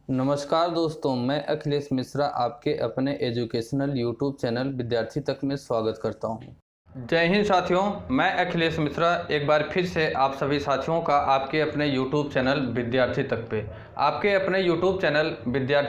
नमस्कार दोस्तों, मैं अखिलेश मिश्रा आपके अपने एजुकेशनल यूट्यूब चैनल विद्यार्थी तक में स्वागत करता हूं। जय हिंद साथियों, मैं अखिलेश मिश्रा एक बार फिर से आप सभी साथियों का आपके अपने यूट्यूब चैनल विद्यार्थी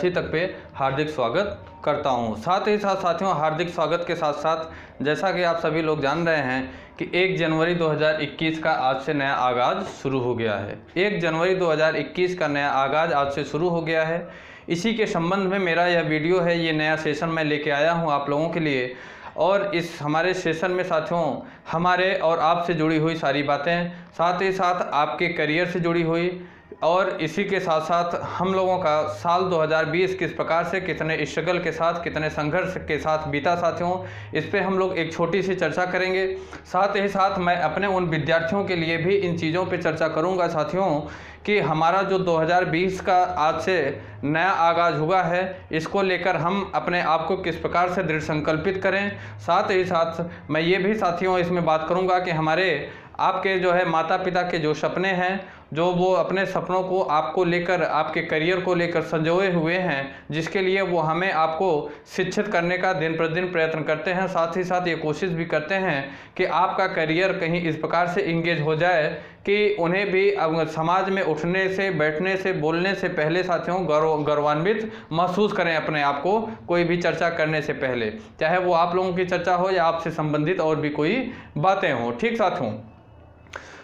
तक पे हार्दिक स्वागत करता हूं। साथ ही साथ साथियों, हार्दिक स्वागत के साथ साथ जैसा कि आप सभी लोग जान रहे हैं कि 1 जनवरी 2021 का आज से नया आगाज़ शुरू हो गया है। 1 जनवरी 2021 का नया आगाज़ आज से शुरू हो गया है। इसी के संबंध में मेरा यह वीडियो है, ये नया सेशन मैं लेके आया हूँ आप लोगों के लिए। और इस हमारे सेशन में साथियों हमारे और आपसे जुड़ी हुई सारी बातें, साथ ही साथ आपके करियर से जुड़ी हुई, और इसी के साथ साथ हम लोगों का साल 2020 किस प्रकार से कितने स्ट्रगल के साथ, कितने संघर्ष के साथ बीता साथियों, इस पे हम लोग एक छोटी सी चर्चा करेंगे। साथ ही साथ मैं अपने उन विद्यार्थियों के लिए भी इन चीज़ों पे चर्चा करूंगा साथियों कि हमारा जो 2020 का आज से नया आगाज़ हुआ है, इसको लेकर हम अपने आप को किस प्रकार से दृढ़ संकल्पित करें। साथ ही साथ मैं ये भी साथियों इसमें बात करूंगा कि हमारे आपके जो है माता पिता के जो सपने हैं, जो वो अपने सपनों को आपको लेकर, आपके करियर को लेकर संजोए हुए हैं, जिसके लिए वो हमें आपको शिक्षित करने का दिन प्रतिदिन प्रयत्न करते हैं। साथ ही साथ ये कोशिश भी करते हैं कि आपका करियर कहीं इस प्रकार से इंगेज हो जाए कि उन्हें भी अब समाज में उठने से, बैठने से, बोलने से पहले साथियों गौरवान्वित महसूस करें अपने आप को, कोई भी चर्चा करने से पहले, चाहे वो आप लोगों की चर्चा हो या आपसे संबंधित और भी कोई बातें हों। ठीक साथियों,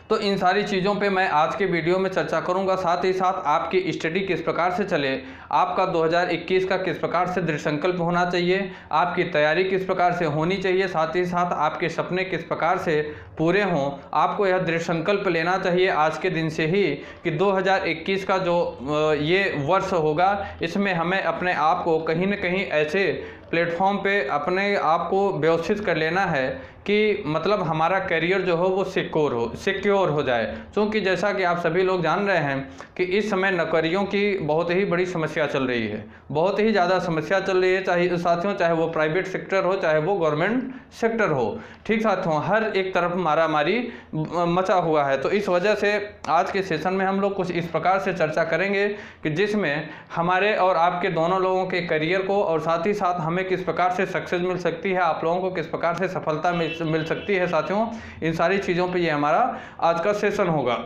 तो इन सारी चीज़ों पे मैं आज के वीडियो में चर्चा करूंगा। साथ ही साथ आपकी स्टडी किस प्रकार से चले, आपका 2021 का किस प्रकार से दृढ़ संकल्प होना चाहिए, आपकी तैयारी किस प्रकार से होनी चाहिए, साथ ही साथ आपके सपने किस प्रकार से पूरे हों। आपको यह दृढ़ संकल्प लेना चाहिए आज के दिन से ही कि 2021 का जो ये वर्ष होगा, इसमें हमें अपने आप को कहीं न कहीं ऐसे प्लेटफॉर्म पे अपने आप को व्यवस्थित कर लेना है कि मतलब हमारा करियर जो हो वो सिक्योर हो जाए। क्योंकि जैसा कि आप सभी लोग जान रहे हैं कि इस समय नौकरियों की बहुत ही बड़ी समस्या चल रही है, बहुत ही ज़्यादा समस्या चल रही है, चाहे साथियों चाहे वो प्राइवेट सेक्टर हो, चाहे वो गवर्नमेंट सेक्टर हो। ठीक साथियों, हर एक तरफ मारामारी मचा हुआ है। तो इस वजह से आज के सेशन में हम लोग कुछ इस प्रकार से चर्चा करेंगे कि जिसमें हमारे और आपके दोनों लोगों के करियर को, और साथ ही साथ हमें किस प्रकार से सक्सेस मिल सकती है, आप लोगों को किस प्रकार से सफलता मिल सकती है साथियों, इन सारी चीज़ों पे ये हमारा आज का सेशन होगा।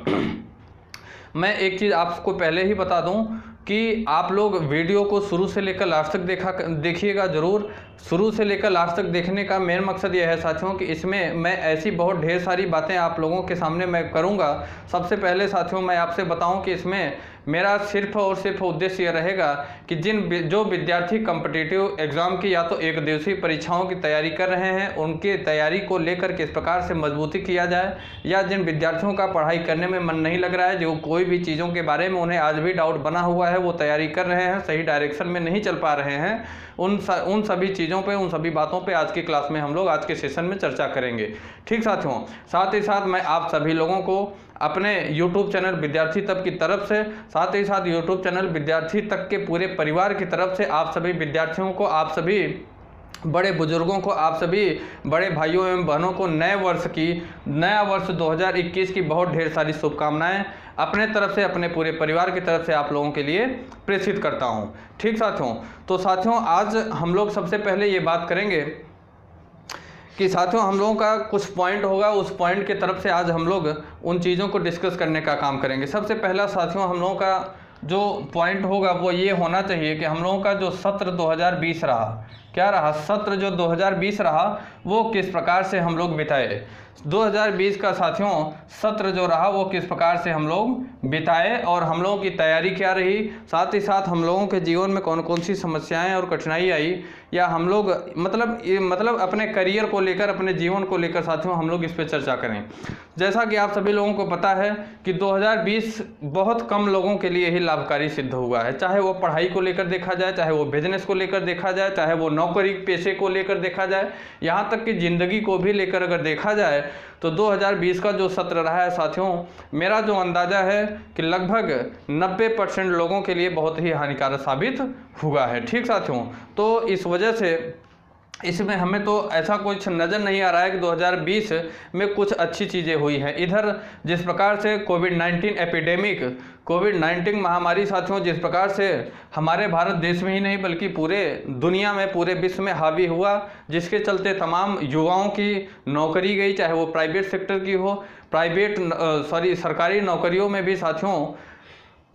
मैं एक चीज़ आपको पहले ही बता दूं कि आप लोग वीडियो को शुरू से लेकर लास्ट तक देखिएगा ज़रूर। शुरू से लेकर लास्ट तक देखने का मेन मकसद यह है साथियों कि इसमें मैं ऐसी बहुत ढेर सारी बातें आप लोगों के सामने मैं करूंगा। सबसे पहले साथियों मैं आपसे बताऊं कि इसमें मेरा सिर्फ और सिर्फ उद्देश्य यह रहेगा कि जो विद्यार्थी कॉम्पिटिटिव एग्ज़ाम की या तो एक दिवसीय परीक्षाओं की तैयारी कर रहे हैं, उनके तैयारी को लेकर किस प्रकार से मजबूती किया जाए, या जिन विद्यार्थियों का पढ़ाई करने में मन नहीं लग रहा है, जो कोई भी चीज़ों के बारे में उन्हें आज भी डाउट बना हुआ है, वो तैयारी कर रहे हैं, सही डायरेक्शन में नहीं चल पा रहे हैं, उन सभी चीज़ों पे, उन सभी बातों पे आज की क्लास में हम लोग आज के सेशन में चर्चा करेंगे। ठीक साथियों, साथ ही साथ मैं आप सभी लोगों को अपने YouTube चैनल विद्यार्थी तक की तरफ से, साथ ही साथ YouTube चैनल विद्यार्थी तक के पूरे परिवार की तरफ से आप सभी विद्यार्थियों को, आप सभी बड़े बुजुर्गों को, आप सभी बड़े भाइयों एवं बहनों को नया वर्ष 2021 की बहुत ढेर सारी शुभकामनाएं अपने तरफ से, अपने पूरे परिवार की तरफ से आप लोगों के लिए प्रेषित करता हूं। ठीक साथियों, तो साथियों आज हम लोग सबसे पहले ये बात करेंगे कि साथियों हम लोगों का कुछ पॉइंट होगा, उस पॉइंट के तरफ से आज हम लोग उन चीज़ों को डिस्कस करने का काम करेंगे। सबसे पहला साथियों हम लोगों का जो पॉइंट होगा वो ये होना चाहिए कि हम लोगों का जो सत्र 2020 रहा, क्या रहा, सत्र जो 2020 रहा वो किस प्रकार से हम लोग बिताए। 2020 का साथियों सत्र जो रहा वो किस प्रकार से हम लोग बिताए और हम लोगों की तैयारी क्या रही, साथ ही साथ हम लोगों के जीवन में कौन कौन सी समस्याएं और कठिनाई आई, या हम लोग मतलब अपने करियर को लेकर, अपने जीवन को लेकर साथियों हम लोग इस पर चर्चा करें। जैसा कि आप सभी लोगों को पता है कि 2020 बहुत कम लोगों के लिए ही लाभकारी सिद्ध हुआ है, चाहे वो पढ़ाई को लेकर देखा जाए, चाहे वो बिजनेस को लेकर देखा जाए, चाहे वो नौकरी पेशे को लेकर देखा जाए, यहाँ तक कि ज़िंदगी को भी लेकर अगर देखा जाए तो 2020 का जो सत्र रहा है साथियों, मेरा जो अंदाज़ा है कि लगभग 90% लोगों के लिए बहुत ही हानिकारक साबित हुआ है। ठीक साथियों, तो इस वजह से इसमें हमें तो ऐसा कुछ नज़र नहीं आ रहा है कि 2020 में कुछ अच्छी चीज़ें हुई हैं। इधर जिस प्रकार से कोविड-19 महामारी साथियों जिस प्रकार से हमारे भारत देश में ही नहीं बल्कि पूरे दुनिया में, पूरे विश्व में हावी हुआ, जिसके चलते तमाम युवाओं की नौकरी गई, चाहे वो प्राइवेट सेक्टर की हो, सरकारी नौकरियों में भी साथियों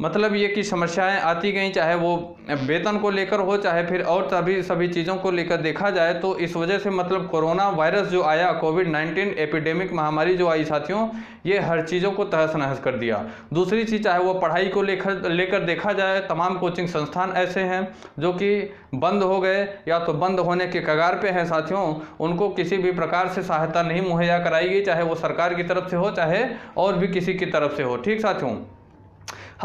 मतलब ये कि समस्याएं आती गई, चाहे वो वेतन को लेकर हो, चाहे फिर और सभी चीज़ों को लेकर देखा जाए। तो इस वजह से मतलब कोरोना वायरस जो आया, कोविड-19 एपिडेमिक महामारी जो आई साथियों, ये हर चीज़ों को तहस नहस कर दिया। दूसरी चीज़, चाहे वो पढ़ाई को लेकर देखा जाए, तमाम कोचिंग संस्थान ऐसे हैं जो कि बंद हो गए या तो बंद होने के कगार पे हैं साथियों। उनको किसी भी प्रकार से सहायता नहीं मुहैया कराई गई, चाहे वो सरकार की तरफ से हो, चाहे और भी किसी की तरफ से हो। ठीक साथियों,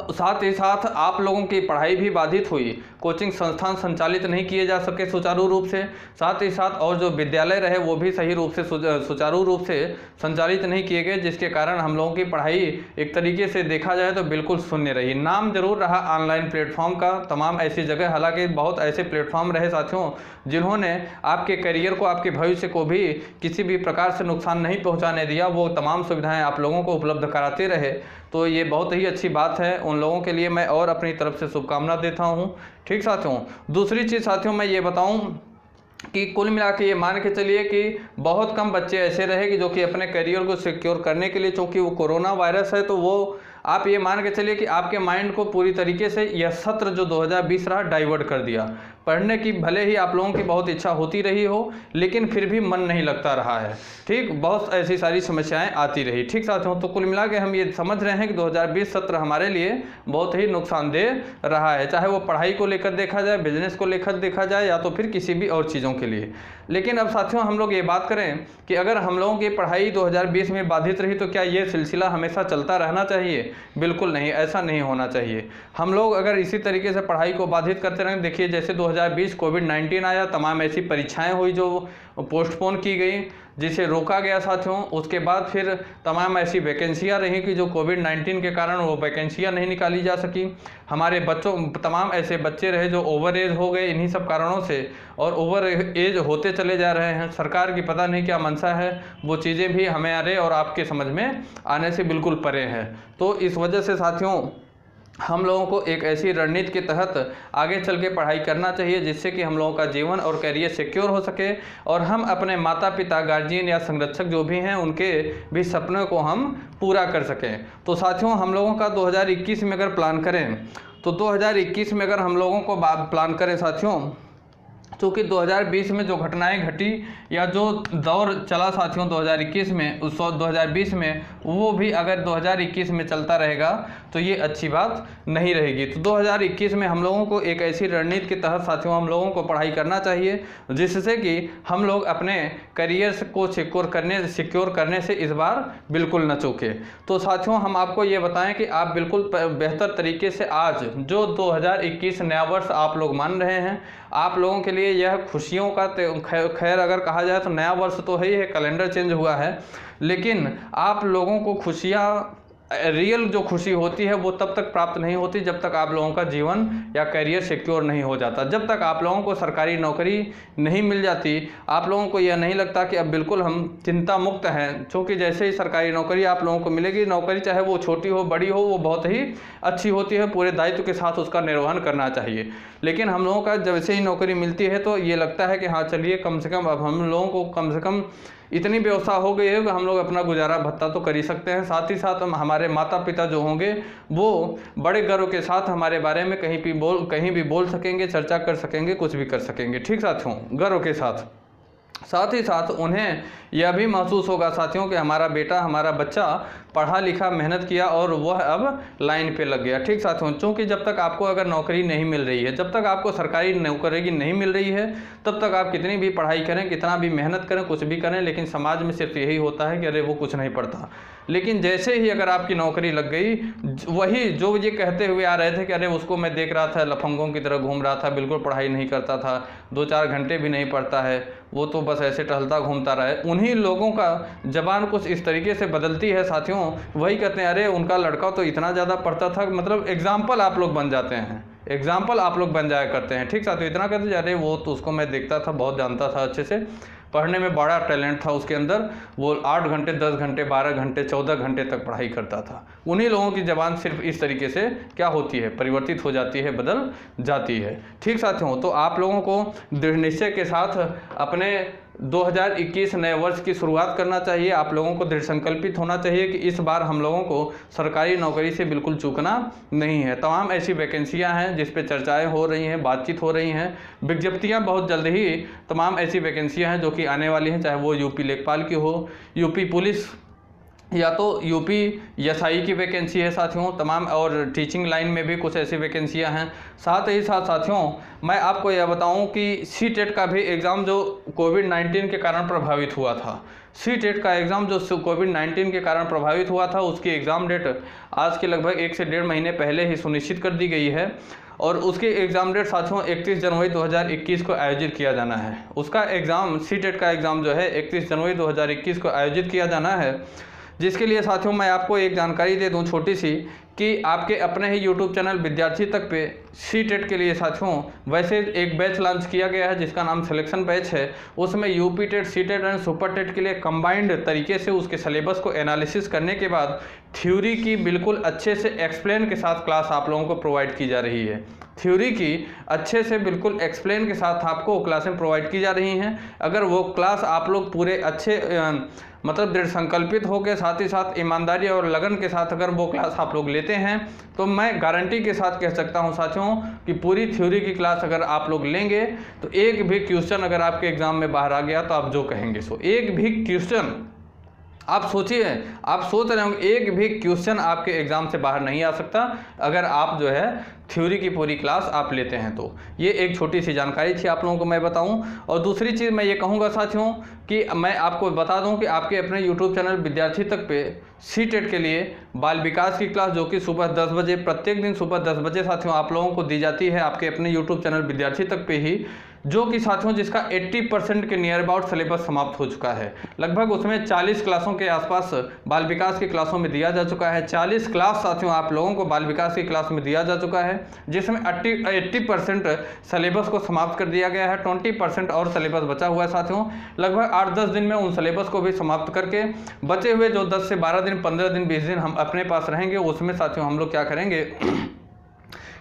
साथ ही साथ आप लोगों की पढ़ाई भी बाधित हुई, कोचिंग संस्थान संचालित नहीं किए जा सके सुचारू रूप से। साथ ही साथ और जो विद्यालय रहे वो भी सही रूप से सुचारू रूप से संचालित नहीं किए गए, जिसके कारण हम लोगों की पढ़ाई एक तरीके से देखा जाए तो बिल्कुल शून्य रही। नाम जरूर रहा ऑनलाइन प्लेटफॉर्म का तमाम ऐसी जगह, हालांकि बहुत ऐसे प्लेटफॉर्म रहे साथियों जिन्होंने आपके करियर को, आपके भविष्य को भी किसी भी प्रकार से नुकसान नहीं पहुँचाने दिया। वो तमाम सुविधाएँ आप लोगों को उपलब्ध कराते रहे, तो ये बहुत ही अच्छी बात है। उन लोगों के लिए मैं और अपनी तरफ से शुभकामना देता हूँ। ठीक साथियों, दूसरी चीज़ साथियों मैं ये बताऊँ कि कुल मिला के ये मान के चलिए कि बहुत कम बच्चे ऐसे रहे कि जो कि अपने करियर को सिक्योर करने के लिए, चूँकि वो कोरोना वायरस है, तो वो आप ये मान के चलिए कि आपके माइंड को पूरी तरीके से यह सत्र जो 2020 रहा डाइवर्ट कर दिया। पढ़ने की भले ही आप लोगों की बहुत इच्छा होती रही हो, लेकिन फिर भी मन नहीं लगता रहा है। ठीक, बहुत ऐसी सारी समस्याएं आती रही। ठीक साथियों, तो कुल मिला के हम ये समझ रहे हैं कि 2020 सत्र हमारे लिए बहुत ही नुकसानदेह रहा है, चाहे वो पढ़ाई को लेकर देखा जाए, बिजनेस को लेकर देखा जाए, या तो फिर किसी भी और चीज़ों के लिए। लेकिन अब साथियों हम लोग ये बात करें कि अगर हम लोगों की पढ़ाई 2020 में बाधित रही तो क्या ये सिलसिला हमेशा चलता रहना चाहिए? बिल्कुल नहीं, ऐसा नहीं होना चाहिए। हम लोग अगर इसी तरीके से पढ़ाई को बाधित करते रहें, देखिए जैसे 2020 कोविड-19 आया, तमाम ऐसी परीक्षाएं हुई जो पोस्टपोन की गई, जिसे रोका गया साथियों। उसके बाद फिर तमाम ऐसी वैकेंसियां रहीं कि जो कोविड-19 के कारण वो वैकेंसियां नहीं निकाली जा सकी। हमारे बच्चों, तमाम ऐसे बच्चे रहे जो ओवर एज हो गए इन्हीं सब कारणों से, और ओवर एज होते चले जा रहे हैं। सरकार की पता नहीं क्या मंशा है, वो चीज़ें भी हमारे और आपके समझ में आने से बिल्कुल परे हैं। तो इस वजह से साथियों हम लोगों को एक ऐसी रणनीति के तहत आगे चल के पढ़ाई करना चाहिए जिससे कि हम लोगों का जीवन और करियर सिक्योर हो सके, और हम अपने माता पिता, गार्जियन या संरक्षक जो भी हैं उनके भी सपनों को हम पूरा कर सकें। तो साथियों हम लोगों का 2021 में अगर प्लान करें, तो 2021 में अगर हम लोगों को प्लान करें साथियों, क्योंकि 2020 में जो घटनाएं घटी या जो दौर चला साथियों 2021 में, उस 2020 में, वो भी अगर 2021 में चलता रहेगा तो ये अच्छी बात नहीं रहेगी। तो 2021 में हम लोगों को एक ऐसी रणनीति के तहत साथियों हम लोगों को पढ़ाई करना चाहिए जिससे कि हम लोग अपने करियर को सिक्योर करने से इस बार बिल्कुल न चूकें। तो साथियों हम आपको ये बताएं कि आप बिल्कुल बेहतर तरीके से आज जो 2021 नया वर्ष आप लोग मान रहे हैं, आप लोगों के लिए यह खुशियों का खैर अगर कहा जाए तो नया वर्ष तो है, कैलेंडर चेंज हुआ है, लेकिन आप लोगों को खुशियाँ, रियल जो खुशी होती है वो तब तक प्राप्त नहीं होती जब तक आप लोगों का जीवन या करियर सिक्योर नहीं हो जाता। जब तक आप लोगों को सरकारी नौकरी नहीं मिल जाती, आप लोगों को यह नहीं लगता कि अब बिल्कुल हम चिंता मुक्त हैं, क्योंकि जैसे ही सरकारी नौकरी आप लोगों को मिलेगी, नौकरी चाहे वो छोटी हो बड़ी हो, वो बहुत ही अच्छी होती है, पूरे दायित्व के साथ उसका निर्वहन करना चाहिए। लेकिन हम लोगों का जैसे ही नौकरी मिलती है तो ये लगता है कि हाँ चलिए कम से कम अब हम लोगों को कम से कम इतनी व्यवस्था हो गई है कि हम लोग अपना गुजारा भत्ता तो कर ही सकते हैं। साथ ही साथ हम हमारे माता पिता जो होंगे वो बड़े गर्व के साथ हमारे बारे में कहीं भी बोल सकेंगे, चर्चा कर सकेंगे, कुछ भी कर सकेंगे। ठीक साथियों, गर्व के साथ। साथ ही साथ उन्हें यह भी महसूस होगा साथियों कि हमारा बेटा, हमारा बच्चा पढ़ा लिखा, मेहनत किया और वह अब लाइन पे लग गया। ठीक साथियों, क्योंकि जब तक आपको अगर नौकरी नहीं मिल रही है, जब तक आपको सरकारी नौकरी नहीं मिल रही है, तब तक आप कितनी भी पढ़ाई करें, कितना भी मेहनत करें, कुछ भी करें, लेकिन समाज में सिर्फ यही होता है कि अरे वो कुछ नहीं पढ़ता। लेकिन जैसे ही अगर आपकी नौकरी लग गई, वही जो ये कहते हुए आ रहे थे कि अरे उसको मैं देख रहा था लफंगों की तरह घूम रहा था, बिल्कुल पढ़ाई नहीं करता था, 2-4 घंटे भी नहीं पढ़ता है, वो तो बस ऐसे टहलता घूमता रहा है, उन्हीं लोगों का जबान कुछ इस तरीके से बदलती है साथियों। वही कहते हैं अरे उनका लड़का तो इतना ज़्यादा पढ़ता था, मतलब एग्जाम्पल आप लोग बन जाते हैं, एग्जाम्पल आप लोग बन जाया करते हैं। ठीक साथियों, इतना कहते जा रहे वो तो उसको मैं देखता था, बहुत जानता था, अच्छे से पढ़ने में बड़ा टैलेंट था उसके अंदर। वो 8 घंटे 10 घंटे 12 घंटे 14 घंटे तक पढ़ाई करता था। उन्हीं लोगों की ज़बान सिर्फ इस तरीके से क्या होती है, परिवर्तित हो जाती है, बदल जाती है। ठीक साथियों, तो आप लोगों को दृढ़ निश्चय के साथ अपने 2021 नए वर्ष की शुरुआत करना चाहिए। आप लोगों को दृढ़ संकल्पित होना चाहिए कि इस बार हम लोगों को सरकारी नौकरी से बिल्कुल चूकना नहीं है। तमाम ऐसी वैकेंसियां हैं जिस पे चर्चाएं हो रही हैं, बातचीत हो रही हैं, विज्ञप्तियां बहुत जल्द ही तमाम ऐसी वैकेंसियां हैं जो कि आने वाली हैं, चाहे वो यूपी लेखपाल की हो, यूपी पुलिस या तो यूपी एसआई की वैकेंसी है साथियों, तमाम, और टीचिंग लाइन में भी कुछ ऐसी वैकेंसियां हैं। साथ ही साथ साथियों मैं आपको यह बताऊं कि सीटेट का भी एग्ज़ाम जो कोविड-19 के कारण प्रभावित हुआ था, सीटेट का एग्ज़ाम जो कोविड-19 के कारण प्रभावित हुआ था, उसकी एग्ज़ाम डेट आज के लगभग 1 से 1.5 महीने पहले ही सुनिश्चित कर दी गई है। और उसके एग्ज़ाम डेट साथियों 31 जनवरी 2021 को आयोजित किया जाना है। उसका एग्ज़ाम, सीटेट का एग्ज़ाम जो है 31 जनवरी 2021 को आयोजित किया जाना है। जिसके लिए साथियों मैं आपको एक जानकारी दे दूं छोटी सी, कि आपके अपने ही यूट्यूब चैनल विद्यार्थी तक पे सीटेट के लिए साथियों वैसे एक बैच लॉन्च किया गया है जिसका नाम सिलेक्शन बैच है। उसमें UP TET, CTET and super TET के लिए कंबाइंड तरीके से उसके सिलेबस को एनालिसिस करने के बाद थ्योरी की बिल्कुल अच्छे से एक्सप्लेन के साथ क्लास आप लोगों को प्रोवाइड की जा रही है। थ्योरी की अच्छे से बिल्कुल एक्सप्लेन के साथ आपको क्लासें प्रोवाइड की जा रही हैं। अगर वो क्लास आप लोग पूरे अच्छे मतलब दृढ़ संकल्पित होकर, साथ ही साथ ईमानदारी और लगन के साथ अगर वो क्लास आप लोग लेते हैं तो मैं गारंटी के साथ कह सकता हूं साथियों कि पूरी थ्योरी की क्लास अगर आप लोग लेंगे तो एक भी क्वेश्चन अगर आपके एग्जाम में बाहर आ गया तो आप जो कहेंगे सो, एक भी क्वेश्चन आप सोचिए, आप सोच रहे होंगे एक भी क्वेश्चन आपके एग्जाम से बाहर नहीं आ सकता अगर आप जो है थ्योरी की पूरी क्लास आप लेते हैं तो। ये एक छोटी सी जानकारी थी आप लोगों को मैं बताऊं। और दूसरी चीज़ मैं ये कहूँगा साथियों कि मैं आपको बता दूं कि आपके अपने यूट्यूब चैनल विद्यार्थी तक पे सीटेट के लिए बाल विकास की क्लास जो कि सुबह 10 बजे, प्रत्येक दिन सुबह 10 बजे साथियों आप लोगों को दी जाती है आपके अपने यूट्यूब चैनल विद्यार्थी तक पे ही, जो कि साथियों जिसका 80% के नियर अबाउट सिलेबस समाप्त हो चुका है। लगभग उसमें 40 क्लासों के आसपास बाल विकास की क्लासों में दिया जा चुका है। 40 क्लास साथियों आप लोगों को बाल विकास की क्लास में दिया जा चुका है, जिसमें 80% सिलेबस को समाप्त कर दिया गया है। 20% और सिलेबस बचा हुआ है साथियों। लगभग 8-10 दिन में उन सिलेबस को भी समाप्त करके बचे हुए जो 10 से 12 दिन, 15 दिन, 20 दिन हम अपने पास रहेंगे, उसमें साथियों हम लोग क्या करेंगे,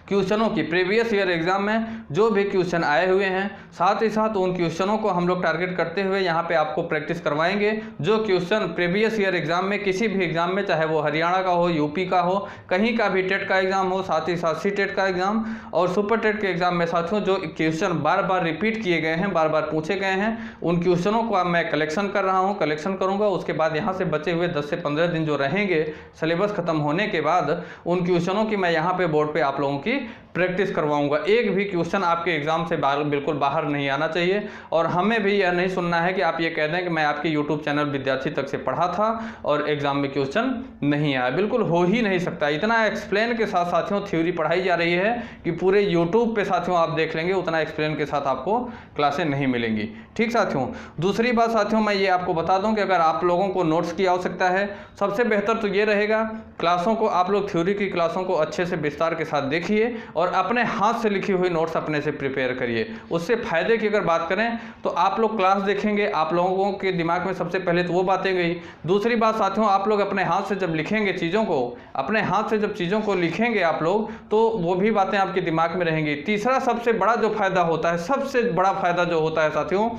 क्वेश्चनों की प्रीवियस ईयर एग्जाम में जो भी क्वेश्चन आए हुए हैं, साथ ही साथ उन क्वेश्चनों को हम लोग टारगेट करते हुए यहाँ पे आपको प्रैक्टिस करवाएंगे। जो क्वेश्चन प्रीवियस ईयर एग्जाम में, किसी भी एग्जाम में, चाहे वो हरियाणा का हो, यूपी का हो, कहीं का भी टेट का एग्जाम हो, साथ ही साथ सी टेट का एग्जाम और सुपर टेट के एग्जाम में साथियों जो क्वेश्चन बार बार रिपीट किए गए हैं, बार बार पूछे गए हैं, उन क्वेश्चनों को अब मैं कलेक्शन कर रहा हूँ, कलेक्शन करूँगा। उसके बाद यहाँ से बचे हुए 10 से 15 दिन जो रहेंगे सिलेबस खत्म होने के बाद, उन क्वेश्चनों की मैं यहाँ पे बोर्ड पे आप लोगों की प्रैक्टिस करवाऊंगा। एक भी क्वेश्चन आपके एग्जाम से बिल्कुल बाहर नहीं आना चाहिए। और हमें भी यह नहीं सुनना है कि आप ये कह दें कि मैं आपके यूट्यूब चैनल विद्यार्थी तक से पढ़ा था और एग्जाम में क्वेश्चन नहीं आया। बिल्कुल हो ही नहीं सकता। इतना एक्सप्लेन के साथ साथियों थ्योरी पढ़ाई जा रही है कि पूरे यूट्यूब पे साथियों आप देख लेंगे, उतना एक्सप्लेन के साथ आपको क्लासें नहीं मिलेंगी। ठीक साथियों, दूसरी बात साथियों मैं ये आपको बता दूं कि अगर आप लोगों को नोट्स की आवश्यकता है, सबसे बेहतर तो ये रहेगा क्लासों को आप लोग थ्योरी की क्लासों को अच्छे से विस्तार के साथ देखिए और अपने हाथ से लिखी हुई नोट्स अपने से प्रिपेयर करिए। उससे फायदे की अगर बात करें तो आप लोग क्लास देखेंगे, आप लोगों के दिमाग में सबसे पहले तो वो बातें गई। दूसरी बात साथियों, आप लोग अपने हाथ से जब लिखेंगे चीज़ों को, अपने हाथ से जब चीज़ों को लिखेंगे आप लोग, तो वो भी बातें आपके दिमाग में रहेंगी। तीसरा सबसे बड़ा जो फायदा होता है, सबसे बड़ा फायदा जो होता है साथियों,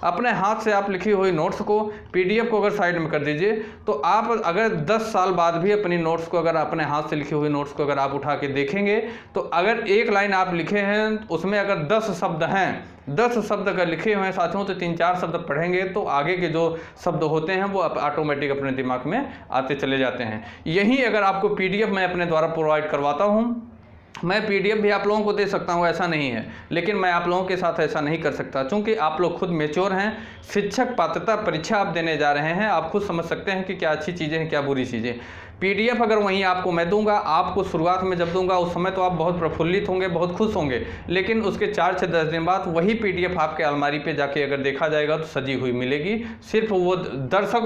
अपने हाथ से आप लिखी हुई नोट्स को, पीडीएफ को अगर साइड में कर दीजिए तो आप अगर 10 साल बाद भी अपनी नोट्स को, अगर अपने हाथ से लिखी हुई नोट्स को अगर आप उठा के देखेंगे तो अगर एक लाइन आप लिखे हैं उसमें अगर 10 शब्द हैं, 10 शब्द अगर लिखे हुए हैं साथियों तो 3-4 शब्द पढ़ेंगे तो आगे के जो शब्द होते हैं वो ऑटोमेटिक अपने दिमाग में आते चले जाते हैं। यही अगर आपको पीडीएफ मैं अपने द्वारा प्रोवाइड करवाता हूँ, मैं पीडीएफ भी आप लोगों को दे सकता हूं, ऐसा नहीं है, लेकिन मैं आप लोगों के साथ ऐसा नहीं कर सकता क्योंकि आप लोग खुद मैच्योर हैं। शिक्षक पात्रता परीक्षा आप देने जा रहे हैं, आप खुद समझ सकते हैं कि क्या अच्छी चीज़ें हैं क्या बुरी चीज़ें। PDF अगर वहीं आपको मैं दूंगा, आपको शुरुआत में जब दूंगा उस समय तो आप बहुत प्रफुल्लित होंगे, बहुत खुश होंगे, लेकिन उसके 4 से 10 दिन बाद वही PDF आपके अलमारी पे जाके अगर देखा जाएगा तो सजी हुई मिलेगी, सिर्फ वो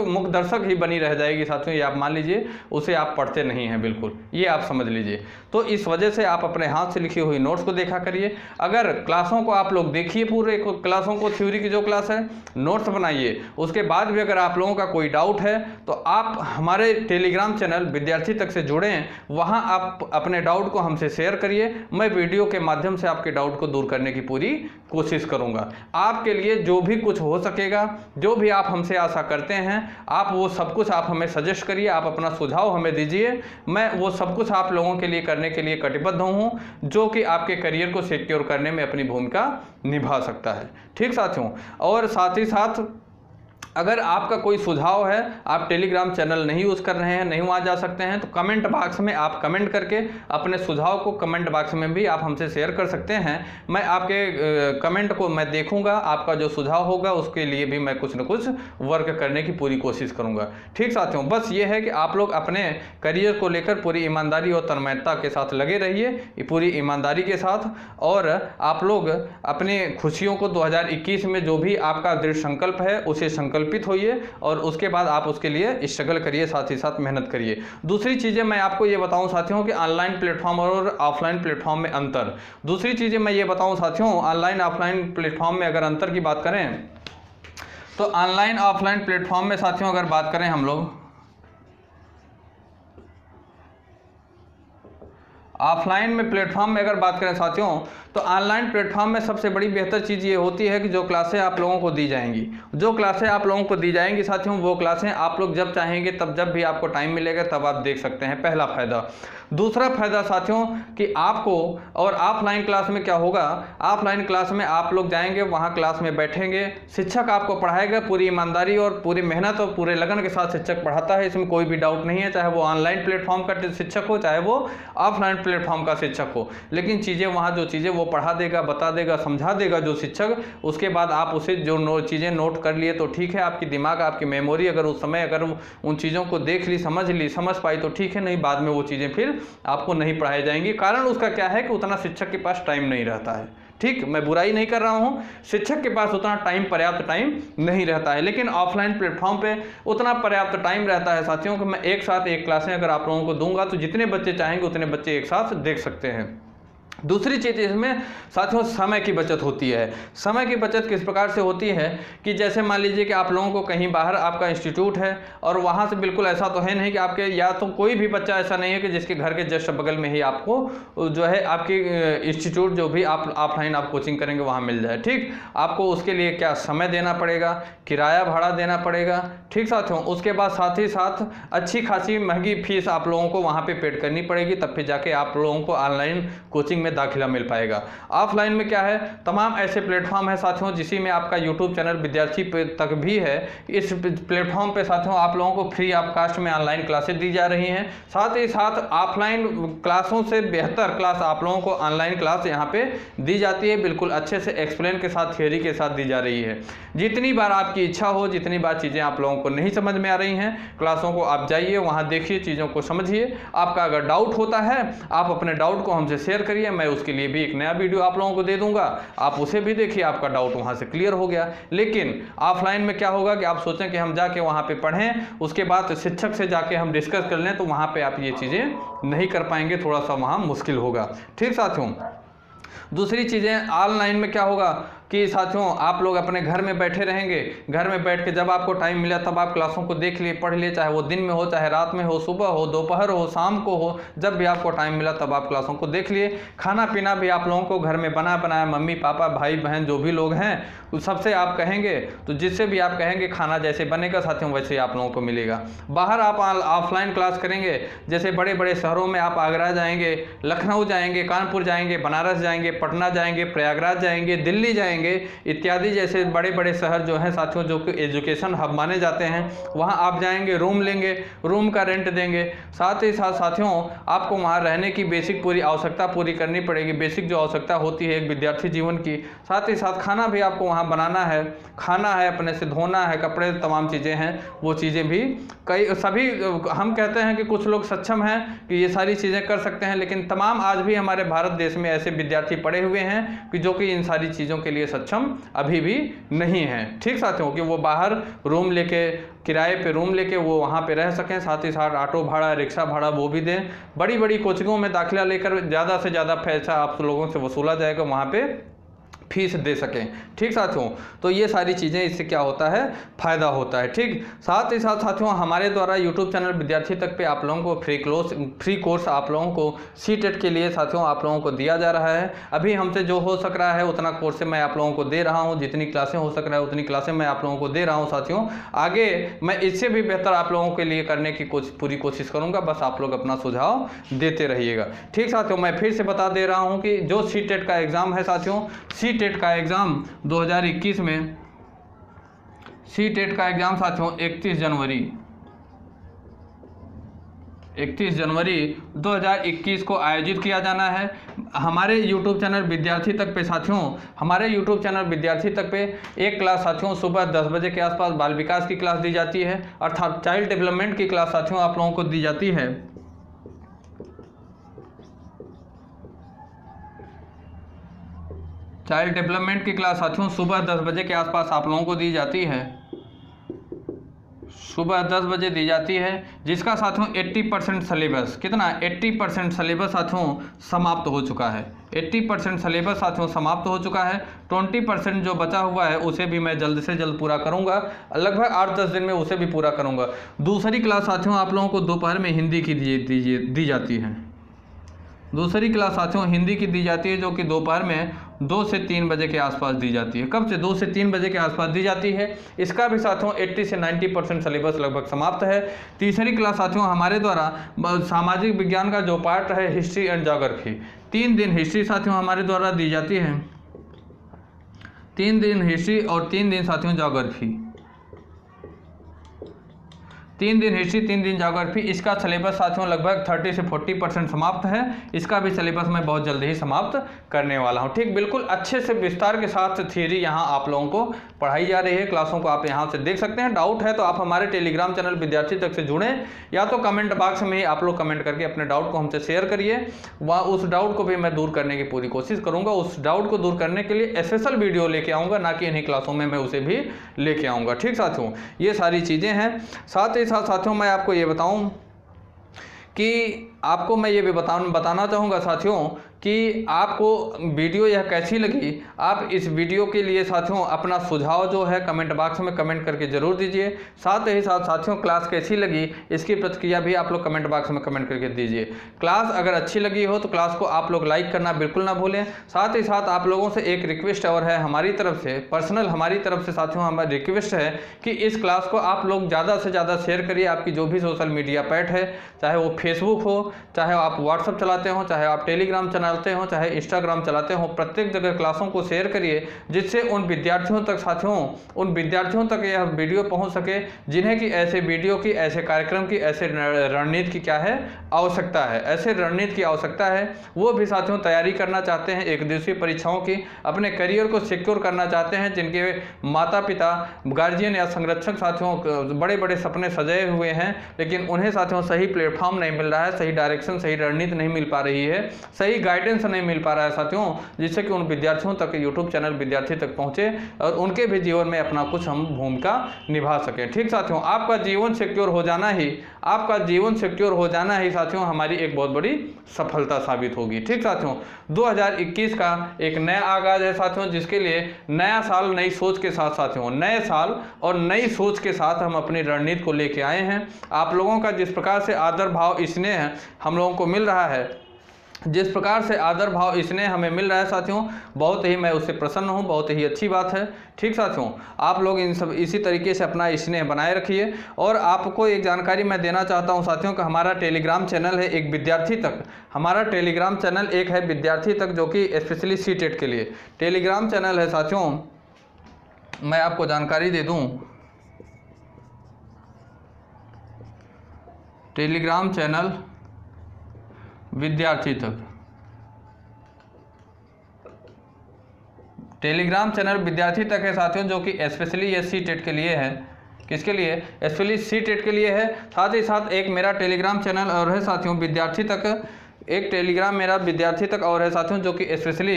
मुख्य दर्शक ही बनी रह जाएगी साथियों। ये आप मान लीजिए, उसे आप पढ़ते नहीं हैं बिल्कुल, ये आप समझ लीजिए। तो इस वजह से आप अपने हाथ से लिखी हुई नोट्स को देखा करिए। अगर क्लासों को आप लोग देखिए, पूरे क्लासों को, थ्योरी की जो क्लास है, नोट्स बनाइए। उसके बाद भी अगर आप लोगों का कोई डाउट है तो आप हमारे टेलीग्राम चैनल विद्यार्थी तक से जुड़े हैं, वहां आप अपने डाउट को हमसे शेयर करिए। मैं वीडियो के माध्यम से आपके डाउट को दूर करने की पूरी कोशिश करूंगा। आपके लिए जो भी कुछ हो सकेगा, जो भी आप हमसे आशा करते हैं, आप वो सब कुछ आप हमें सजेस्ट करिए, आप अपना सुझाव हमें दीजिए। मैं वो सब कुछ आप लोगों के लिए करने के लिए कटिबद्ध हूं, जो कि आपके करियर को सिक्योर करने में अपनी भूमिका निभा सकता है। ठीक साथियों, और साथ ही साथ अगर आपका कोई सुझाव है, आप टेलीग्राम चैनल नहीं यूज़ कर रहे हैं, नहीं वहाँ जा सकते हैं, तो कमेंट बॉक्स में आप कमेंट करके अपने सुझाव को कमेंट बॉक्स में भी आप हमसे शेयर कर सकते हैं। मैं आपके कमेंट को मैं देखूंगा, आपका जो सुझाव होगा उसके लिए भी मैं कुछ न कुछ वर्क करने की पूरी कोशिश करूँगा। ठीक साथियों, बस ये है कि आप लोग अपने करियर को लेकर पूरी ईमानदारी और तन्मयता के साथ लगे रहिए, पूरी ईमानदारी के साथ, और आप लोग अपनी खुशियों को 2021 में जो भी आपका दृढ़ संकल्प है उसे संकल्पित होइए, और उसके बाद आप उसके लिए स्ट्रगल करिए, साथ ही साथ मेहनत करिए। दूसरी चीज़ें मैं आपको ये बताऊं साथियों कि ऑनलाइन प्लेटफॉर्म और ऑफलाइन प्लेटफॉर्म में अंतर। दूसरी चीज़ें मैं ये बताऊं साथियों, ऑनलाइन ऑफलाइन प्लेटफॉर्म में अगर अंतर की बात करें तो ऑनलाइन ऑफलाइन प्लेटफॉर्म में साथियों अगर बात करें हम लोग, ऑफलाइन में प्लेटफॉर्म में अगर बात करें साथियों, तो ऑनलाइन प्लेटफॉर्म में सबसे बड़ी बेहतर चीज़ ये होती है कि जो क्लासें आप लोगों को दी जाएंगी, जो क्लासें आप लोगों को दी जाएंगी साथियों, वो क्लासें आप लोग जब चाहेंगे तब, जब भी आपको टाइम मिलेगा तब आप देख सकते हैं, पहला फ़ायदा। दूसरा फ़ायदा साथियों कि आपको, और ऑफलाइन क्लास में क्या होगा, ऑफलाइन क्लास में आप लोग जाएंगे, वहाँ क्लास में बैठेंगे, शिक्षक आपको पढ़ाएगा, पूरी ईमानदारी और पूरी मेहनत और पूरे लगन के साथ शिक्षक पढ़ाता है, इसमें कोई भी डाउट नहीं है, चाहे वो ऑनलाइन प्लेटफॉर्म का शिक्षक हो, चाहे वो ऑफलाइन प्लेटफॉर्म का शिक्षक हो। लेकिन चीज़ें वहाँ जो चीज़ें वो पढ़ा देगा, बता देगा, समझा देगा जो शिक्षक, उसके बाद आप उसे जो चीज़ें नोट कर लिए तो ठीक है, आपकी दिमाग, आपकी मेमोरी अगर उस समय अगर उन चीज़ों को देख ली, समझ पाई तो ठीक है, नहीं बाद में वो चीज़ें फिर आपको नहीं पढ़ाई जाएंगी। कारण उसका क्या है कि उतना शिक्षक के पास टाइम नहीं रहता है। ठीक, मैं बुराई नहीं कर रहा हूँ, शिक्षक के पास उतना टाइम, पर्याप्त टाइम नहीं रहता है, लेकिन ऑफलाइन प्लेटफॉर्म पे उतना पर्याप्त टाइम रहता है साथियों कि मैं एक साथ एक क्लासें अगर आप लोगों को दूंगा तो जितने बच्चे चाहेंगे उतने बच्चे एक साथ देख सकते हैं। दूसरी चीज़ इसमें साथियों समय की बचत होती है। समय की बचत किस प्रकार से होती है कि जैसे मान लीजिए कि आप लोगों को कहीं बाहर आपका इंस्टीट्यूट है, और वहाँ से बिल्कुल ऐसा तो है नहीं कि आपके, या तो कोई भी बच्चा ऐसा नहीं है कि जिसके घर के जस्ट बगल में ही आपको जो है आपकी इंस्टीट्यूट जो भी आप ऑफलाइन आप कोचिंग करेंगे वहाँ मिल जाए। ठीक, आपको उसके लिए क्या समय देना पड़ेगा, किराया भाड़ा देना पड़ेगा। ठीक साथियों, उसके बाद साथ ही साथ अच्छी खासी महंगी फीस आप लोगों को वहाँ पर पेड करनी पड़ेगी, तब फिर जाके आप लोगों को ऑनलाइन कोचिंग दाखिला मिल पाएगा। ऑफलाइन में क्या है, तमाम ऐसे प्लेटफॉर्म है साथियों, जिसी में आपका यूट्यूब चैनल विद्यार्थी तक भी है। इस प्लेटफॉर्म पे साथियों आप लोगों को फ्री ऑफ कास्ट में ऑनलाइन क्लासेस दी जा रही हैं। साथ ही साथ ऑफलाइन क्लासों से बेहतर क्लास आप लोगों को ऑनलाइन क्लास यहाँ पे दी जाती है, बिल्कुल अच्छे से एक्सप्लेन के साथ, थियोरी के साथ दी जा रही है। जितनी बार आपकी इच्छा हो, जितनी बार चीज़ें आप लोगों को नहीं समझ में आ रही हैं, क्लासों को आप जाइए, वहाँ देखिए, चीज़ों को समझिए। आपका अगर डाउट होता है, आप अपने डाउट को हमसे शेयर करिए, मैं उसके लिए भी एक नया वीडियो आप लोगों को दे दूंगा, आप उसे भी देखिए, आपका डाउट वहां से क्लियर हो गया। लेकिन ऑफलाइन में क्या होगा कि आप सोचें कि हम जाके वहां पे पढ़ें, उसके बाद शिक्षक से जाके हम डिस्कस कर लें, तो वहां पे आप ये चीज़ें नहीं कर पाएंगे, थोड़ा सा वहां मुश्किल होगा। ठीक साथियों, दूसरी चीज़ें ऑनलाइन में क्या होगा कि साथियों आप लोग अपने घर में बैठे रहेंगे, घर में बैठ के जब आपको टाइम मिला तब आप क्लासों को देख लिए, पढ़ लिए, चाहे वो दिन में हो, चाहे रात में हो, सुबह हो, दोपहर हो, शाम को हो, जब भी आपको टाइम मिला तब आप क्लासों को देख लिए। खाना पीना भी आप लोगों को घर में बना बनाया, मम्मी पापा भाई बहन जो भी लोग हैं उस सबसे आप कहेंगे, तो जिससे भी आप कहेंगे खाना जैसे बनेगा साथियों वैसे आप लोगों को मिलेगा। बाहर आप ऑफलाइन क्लास करेंगे, जैसे बड़े बड़े शहरों में आप आगरा जाएंगे, लखनऊ जाएंगे, कानपुर जाएंगे, बनारस जाएंगे, पटना जाएंगे, प्रयागराज जाएंगे, दिल्ली जाएंगे, देंगे इत्यादि जैसे बड़े बड़े शहर जो हैं साथियों, जो कि एजुकेशन हब माने जाते हैं, वहाँ आप जाएंगे, रूम लेंगे, रूम का रेंट देंगे। साथ ही साथ साथियों आपको वहाँ रहने की बेसिक पूरी आवश्यकता पूरी करनी पड़ेगी, बेसिक जो आवश्यकता होती है एक विद्यार्थी जीवन की। साथ ही साथ खाना भी आपको वहाँ बनाना है, खाना है, अपने से धोना है, कपड़े, तमाम चीज़ें हैं, वो चीज़ें भी सभी हम कहते हैं कि कुछ लोग सक्षम हैं कि ये सारी चीज़ें कर सकते हैं, लेकिन तमाम आज भी हमारे भारत देश में ऐसे विद्यार्थी पड़े हुए हैं कि जो कि इन सारी चीज़ों के लिए सक्षम अभी भी नहीं हैं। ठीक साथियों, कि वो बाहर रूम लेके, किराए पे रूम लेके वो वहाँ पे रह सकें, साथ ही साथ ऑटो भाड़ा, रिक्शा भाड़ा वो भी दें। बड़ी बड़ी कोचिंगों में दाखिला लेकर ज़्यादा से ज़्यादा पैसा आप लोगों से वसूला जाएगा, वहाँ पे फीस दे सकें। ठीक साथियों, तो ये सारी चीज़ें, इससे क्या होता है, फ़ायदा होता है। ठीक, साथ ही साथ साथियों हमारे द्वारा यूट्यूब चैनल विद्यार्थी तक पे आप लोगों को फ्री कोर्स आप लोगों को सीटेट के लिए साथियों आप लोगों को दिया जा रहा है। अभी हमसे जो हो सक रहा है उतना कोर्स मैं आप लोगों को दे रहा हूँ, जितनी क्लासें हो सक रहा है उतनी क्लासें मैं आप लोगों को दे रहा हूँ साथियों। आगे मैं इससे भी बेहतर आप लोगों के लिए करने की पूरी कोशिश करूँगा, बस आप लोग अपना सुझाव देते रहिएगा। ठीक साथियों, मैं फिर से बता दे रहा हूँ कि जो सीटेट का एग्ज़ाम है साथियों, सीटेट का एग्ज़ाम 2021 में, सीटेट का एग्ज़ाम साथियों 31 जनवरी 2021 को आयोजित किया जाना है। हमारे YouTube चैनल विद्यार्थी तक पे साथियों, हमारे YouTube चैनल विद्यार्थी तक पे एक क्लास साथियों सुबह 10 बजे के आसपास बाल विकास की क्लास दी जाती है, अर्थात चाइल्ड डेवलपमेंट की क्लास साथियों आप लोगों को दी जाती है। चाइल्ड डेवलपमेंट की क्लास साथियों सुबह 10 बजे के आसपास आप लोगों को दी जाती है, सुबह 10 बजे दी जाती है, जिसका साथियों 80% सिलेबस, कितना 80% सिलेबस साथियों समाप्त हो चुका है। 80% सिलेबस साथियों समाप्त हो चुका है। 20% जो बचा हुआ है उसे भी मैं जल्द से जल्द पूरा करूंगा, लगभग 8-10 दिन में उसे भी पूरा करूंगा। दूसरी क्लास साथियों आप लोगों को दोपहर में हिंदी की दी जाती है। दूसरी क्लास साथियों हिंदी की दी जाती है, जो कि दोपहर में 2 से 3 बजे के आसपास दी जाती है। कब से? 2 से 3 बजे के आसपास दी जाती है। इसका भी साथियों 80 से 90% सिलेबस लगभग समाप्त है। तीसरी क्लास साथियों हमारे द्वारा सामाजिक विज्ञान का जो पार्ट है हिस्ट्री एंड ज्योग्राफी, 3 दिन हिस्ट्री साथियों हमारे द्वारा दी जाती है, 3 दिन हिस्ट्री और 3 दिन साथियों ज्योग्राफी, 3 दिन हिस्ट्री 3 दिन ज्योग्राफी। इसका सिलेबस साथियों लगभग 30 से 40% समाप्त है। इसका भी सिलेबस मैं बहुत जल्द ही समाप्त करने वाला हूं। ठीक, बिल्कुल अच्छे से विस्तार के साथ थियरी यहां आप लोगों को पढ़ाई जा रही है। क्लासों को आप यहां से देख सकते हैं। डाउट है तो आप हमारे टेलीग्राम चैनल विद्यार्थी तक से जुड़ें, या तो कमेंट बॉक्स में ही आप लोग कमेंट करके अपने डाउट को हमसे शेयर करिए, वह उस डाउट को भी मैं दूर करने की पूरी कोशिश करूँगा। उस डाउट को दूर करने के लिए स्पेशल वीडियो लेके आऊँगा, ना कि इन्हीं क्लासों में मैं उसे भी लेके आऊँगा। ठीक साथियों, ये सारी चीज़ें हैं। साथ ही साथ साथियों मैं आपको ये बताऊं कि आपको मैं ये भी बताना चाहूँगा साथियों कि आपको वीडियो यह कैसी लगी। आप इस वीडियो के लिए साथियों अपना सुझाव जो है कमेंट बॉक्स में कमेंट करके ज़रूर दीजिए। साथ ही साथ साथियों क्लास कैसी लगी इसकी प्रतिक्रिया भी आप लोग कमेंट बॉक्स में कमेंट करके दीजिए। क्लास अगर अच्छी लगी हो तो क्लास को आप लोग लाइक करना बिल्कुल ना भूलें। साथ ही साथ आप लोगों से एक रिक्वेस्ट और है हमारी तरफ से, पर्सनल हमारी तरफ से साथियों हमारी रिक्वेस्ट है कि इस क्लास को आप लोग ज़्यादा से ज़्यादा शेयर करिए। आपकी जो भी सोशल मीडिया पैट है, चाहे वो फेसबुक हो, चाहे आप व्हाट्सअप चलाते हो, चाहे आप टेलीग्राम चलाते हो, चाहे इंस्टाग्राम चलाते हो, प्रत्येक जगह क्लासों को शेयर करिए, जिससे उन विद्यार्थियों तक साथियों उन विद्यार्थियों तक यह वीडियो पहुंच सके जिन्हें कि ऐसे वीडियो की, ऐसे कार्यक्रम की, ऐसे रणनीति की क्या है आवश्यकता है, ऐसे रणनीति की आवश्यकता है। वो भी साथियों तैयारी करना चाहते हैं एक दिवसीय परीक्षाओं की, अपने करियर को सिक्योर करना चाहते हैं, जिनके माता पिता, गार्जियन या संरक्षक साथियों बड़े बड़े सपने सजाए हुए हैं, लेकिन उन्हें साथियों सही प्लेटफॉर्म नहीं मिल रहा है, सही डायरेक्शन, सही रणनीति नहीं मिल पा रही है, सही गाइडेंस नहीं मिल पा रहा है साथियों, जिससे कि उन विद्यार्थियों तक यूट्यूब चैनल विद्यार्थी तक पहुंचे और उनके भी जीवन में अपना कुछ हम भूमिका निभा सकें। ठीक साथियों, आपका जीवन सिक्योर हो जाना ही, आपका जीवन सिक्योर हो जाना ही साथियों हमारी एक बहुत बड़ी सफलता साबित होगी। ठीक साथियों, 2021 का एक नया आगाज है साथियों, जिसके लिए नया साल नई सोच के साथ साथियों, नए साल और नई सोच के साथ हम अपनी रणनीति को लेके आए हैं। आप लोगों का जिस प्रकार से आदर भाव स्नेह हम लोगों को मिल रहा है, जिस प्रकार से आदर भाव स्नेह हमें मिल रहा है साथियों, बहुत ही मैं उससे प्रसन्न हूँ, बहुत ही अच्छी बात है। ठीक साथियों, आप लोग इसी तरीके से अपना स्नेह बनाए रखिए। और आपको एक जानकारी मैं देना चाहता हूँ साथियों कि हमारा टेलीग्राम चैनल है एक विद्यार्थी तक, हमारा टेलीग्राम चैनल एक है विद्यार्थी तक, जो कि स्पेशली सीटेट के लिए टेलीग्राम चैनल है साथियों। मैं आपको जानकारी दे दूँ, टेलीग्राम चैनल विद्यार्थी तक, टेलीग्राम चैनल विद्यार्थी तक है साथियों, जो कि स्पेशली ये सीटेट के लिए है। किसके लिए? स्पेशली सीटेट के लिए है। साथ ही साथ एक मेरा टेलीग्राम चैनल और है साथियों विद्यार्थी तक, एक टेलीग्राम मेरा विद्यार्थी तक और है साथियों, जो कि स्पेशली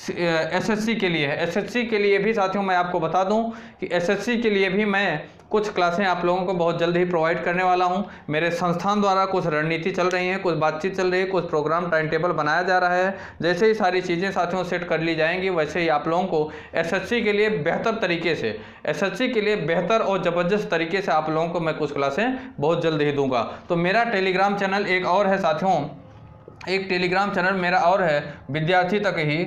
एसएससी के लिए है। एसएससी के लिए भी साथियों मैं आपको बता दूं कि एसएससी के लिए भी मैं कुछ क्लासें आप लोगों को बहुत जल्द ही प्रोवाइड करने वाला हूं। मेरे संस्थान द्वारा कुछ रणनीति चल रही है, कुछ बातचीत चल रही है, कुछ प्रोग्राम टाइम टेबल बनाया जा रहा है। जैसे ही सारी चीज़ें साथियों सेट कर ली जाएंगी, वैसे ही आप लोगों को एसएससी के लिए बेहतर तरीके से, एसएससी के लिए बेहतर और ज़बरदस्त तरीके से आप लोगों को मैं कुछ क्लासें बहुत जल्द ही दूंगा। तो मेरा टेलीग्राम चैनल एक और है साथियों, एक टेलीग्राम चैनल मेरा और है विद्यार्थी तक ही,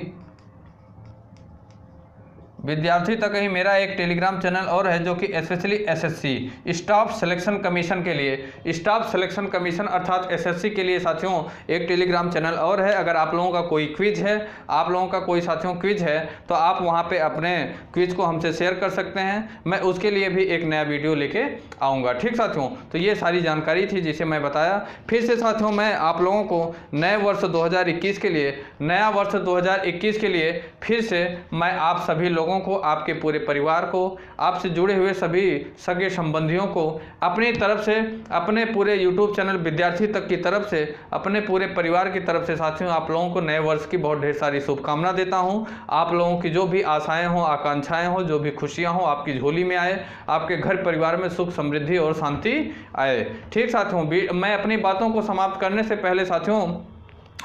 विद्यार्थी तक ही मेरा एक टेलीग्राम चैनल और है, जो कि specially SSC staff selection commission के लिए, स्टाफ सिलेक्शन कमीशन अर्थात एसएससी के लिए साथियों एक टेलीग्राम चैनल और है। अगर आप लोगों का कोई क्विज है, आप लोगों का कोई साथियों क्विज है, तो आप वहां पे अपने क्विज को हमसे शेयर कर सकते हैं। मैं उसके लिए भी एक नया वीडियो लेके आऊँगा। ठीक साथियों, तो ये सारी जानकारी थी जिसे मैं बताया। फिर से साथियों मैं आप लोगों को नए वर्ष 2021 के लिए, नया वर्ष 2021 के लिए फिर से मैं आप सभी लोगों को, आपके पूरे परिवार को, आपसे जुड़े हुए सभी सगे संबंधियों को अपनी तरफ से, अपने पूरे YouTube चैनल विद्यार्थी तक की तरफ से, अपने पूरे परिवार की तरफ से साथियों आप लोगों को नए वर्ष की बहुत ढेर सारी शुभकामना देता हूं। आप लोगों की जो भी आशाएं हो, आकांक्षाएं हो, जो भी खुशियां हो, आपकी झोली में आए, आपके घर परिवार में सुख समृद्धि और शांति आए। ठीक साथियों, मैं अपनी बातों को समाप्त करने से पहले साथियों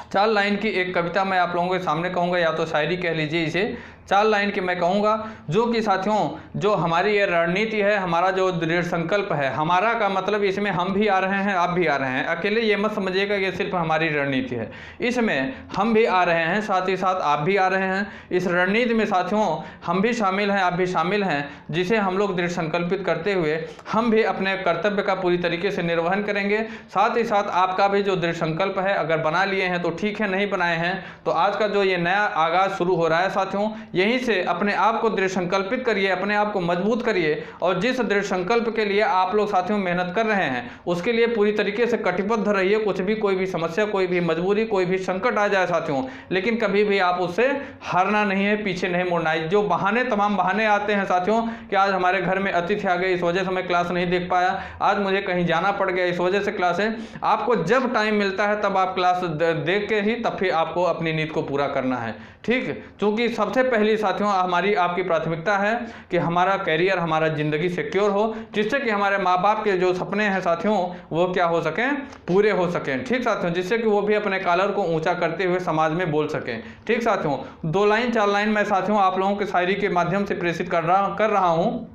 4 लाइन की एक कविता मैं आप लोगों के सामने कहूँगा, या तो शायरी कह लीजिए इसे। 4 लाइन की मैं कहूँगा, जो कि साथियों जो हमारी ये रणनीति है, हमारा जो दृढ़ संकल्प है, हमारा का मतलब इसमें हम भी आ रहे हैं, आप भी आ रहे हैं। अकेले ये मत समझिएगा ये सिर्फ हमारी रणनीति है, इसमें हम भी आ रहे हैं, साथ ही साथ आप भी आ रहे हैं। इस रणनीति में साथियों हम भी शामिल हैं, आप भी शामिल हैं, जिसे हम लोग दृढ़ संकल्पित करते हुए हम भी अपने कर्तव्य का पूरी तरीके से निर्वहन करेंगे। साथ ही साथ आपका भी जो दृढ़ संकल्प है, अगर बना लिए हैं तो ठीक है, नहीं बनाए हैं तो आज का जो ये नया आगाज शुरू हो रहा है साथियों, यहीं से अपने आप को दृढ़ संकल्पित करिए, अपने आप को मजबूत करिए। और जिस दृढ़ संकल्प के लिए आप लोग साथियों मेहनत कर रहे हैं, उसके लिए पूरी तरीके से कटिबद्ध रहिए। कुछ भी, कोई भी समस्या, कोई भी मजबूरी, कोई भी संकट आ जाए साथियों, लेकिन कभी भी आप उससे हारना नहीं है, पीछे नहीं मुड़ना है। जो बहाने, तमाम बहाने आते हैं साथियों कि आज हमारे घर में अतिथि आ गए, इस वजह से मैं क्लास नहीं देख पाया, आज मुझे कहीं जाना पड़ गया, इस वजह से क्लास है। आपको जब टाइम मिलता है तब आप क्लास देख के ही तब फिर आपको अपनी नींद को पूरा करना है। ठीक, क्योंकि सबसे पहली साथियों हमारी आपकी प्राथमिकता है कि हमारा कैरियर, हमारा जिंदगी सिक्योर हो, जिससे कि हमारे माँ बाप के जो सपने हैं साथियों वो क्या हो सकें, पूरे हो सकें। ठीक साथियों, जिससे कि वो भी अपने कॉलर को ऊंचा करते हुए समाज में बोल सकें। ठीक साथियों, 2 लाइन 4 लाइन मैं साथियों आप लोगों के शायरी के माध्यम से प्रेषित कर रहा हूँ।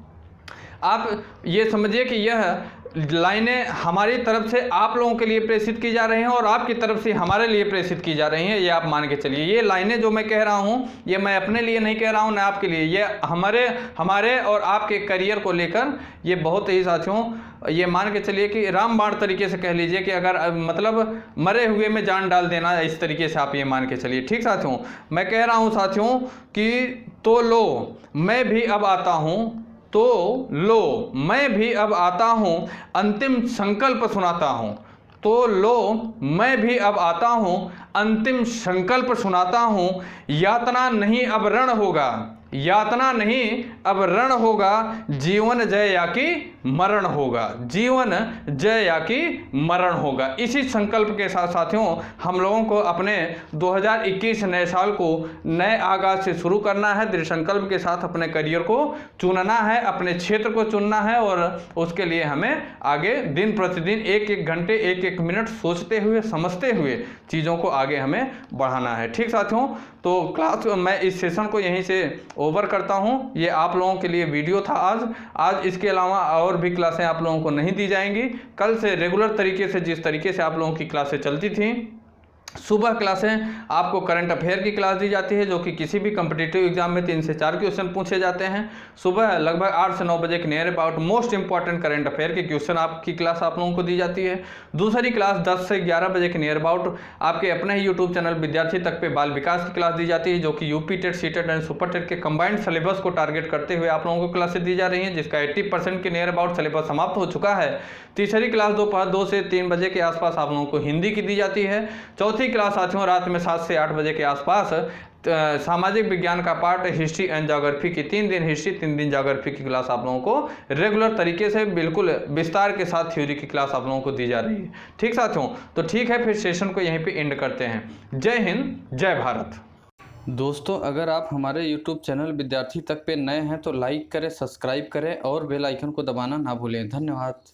आप ये समझिए कि यह लाइनें हमारी तरफ से आप लोगों के लिए प्रेषित की जा रही हैं और आपकी तरफ से हमारे लिए प्रेषित की जा रही हैं, ये आप मान के चलिए। ये लाइनें जो मैं कह रहा हूँ, ये मैं अपने लिए नहीं कह रहा हूँ, ना आपके लिए, ये हमारे और आपके करियर को लेकर ये बहुत ही साथियों ये मान के चलिए कि रामबाण तरीके से कह लीजिए कि अगर मतलब मरे हुए में जान डाल देना, इस तरीके से आप ये मान के चलिए। ठीक साथियों, मैं कह रहा हूँ साथियों कि तो लो मैं भी अब आता हूँ, तो लो मैं भी अब आता हूँ, अंतिम संकल्प सुनाता हूँ। तो लो मैं भी अब आता हूँ, अंतिम संकल्प सुनाता हूँ। यातना नहीं अब रण होगा, यातना नहीं अब रण होगा, जीवन जय या कि मरण होगा, जीवन जय या कि मरण होगा। इसी संकल्प के साथ साथियों हम लोगों को अपने 2021 नए साल को नए आगाज से शुरू करना है। दृढ़ संकल्प के साथ अपने करियर को चुनना है, अपने क्षेत्र को चुनना है, और उसके लिए हमें आगे दिन प्रतिदिन 1-1 घंटे 1-1 मिनट सोचते हुए, समझते हुए चीज़ों को आगे हमें बढ़ाना है। ठीक साथियों, तो क्लास मैं इस सेशन को यहीं से ओवर करता हूं। ये आप लोगों के लिए वीडियो था आज इसके अलावा और भी क्लासें आप लोगों को नहीं दी जाएंगी। कल से रेगुलर तरीके से, जिस तरीके से आप लोगों की क्लासें चलती थी, सुबह क्लासें आपको करंट अफेयर की क्लास दी जाती है, जो कि किसी भी कम्पिटिटिव एग्जाम में 3 से 4 क्वेश्चन पूछे जाते हैं। सुबह लगभग 8 से 9 बजे के near about most important current affair के क्वेश्चन आपकी क्लास आप लोगों को दी जाती है। दूसरी क्लास 10 से 11 बजे के नियर अबाउट आपके अपने ही यूट्यूब चैनल विद्यार्थी तक पे बाल विकास की क्लास दी जाती है, जो कि UP TET, CTET and super TET के कंबाइंड सिलेबस को टारगेट करते हुए आप लोगों को क्लासेस दी जा रही हैं, जिसका 80% के नियर अबाउट सिलेबस समाप्त हो चुका है। तीसरी क्लास दोपहर 2 से 3 बजे के आसपास आप लोगों को हिंदी की दी जाती है। चौथी क्लास साथियों रात में 7 से 8 बजे के आसपास सामाजिक विज्ञान का पार्ट हिस्ट्री एंड ज्योग्राफी की 3 दिन हिस्ट्री 3 दिन ज्योग्राफी की क्लास आप लोगों को रेगुलर तरीके से बिल्कुल विस्तार के साथ थ्योरी की क्लास आप लोगों को दी जा रही है। ठीक साथियों, तो ठीक है, फिर सेशन को यहीं पे एंड करते हैं। जय हिंद, जय भारत। दोस्तों, अगर आप हमारे YouTube चैनल विद्यार्थी तक पे नए हैं तो लाइक करें, सब्सक्राइब करें और बेल आइकन को दबाना ना भूलें। धन्यवाद।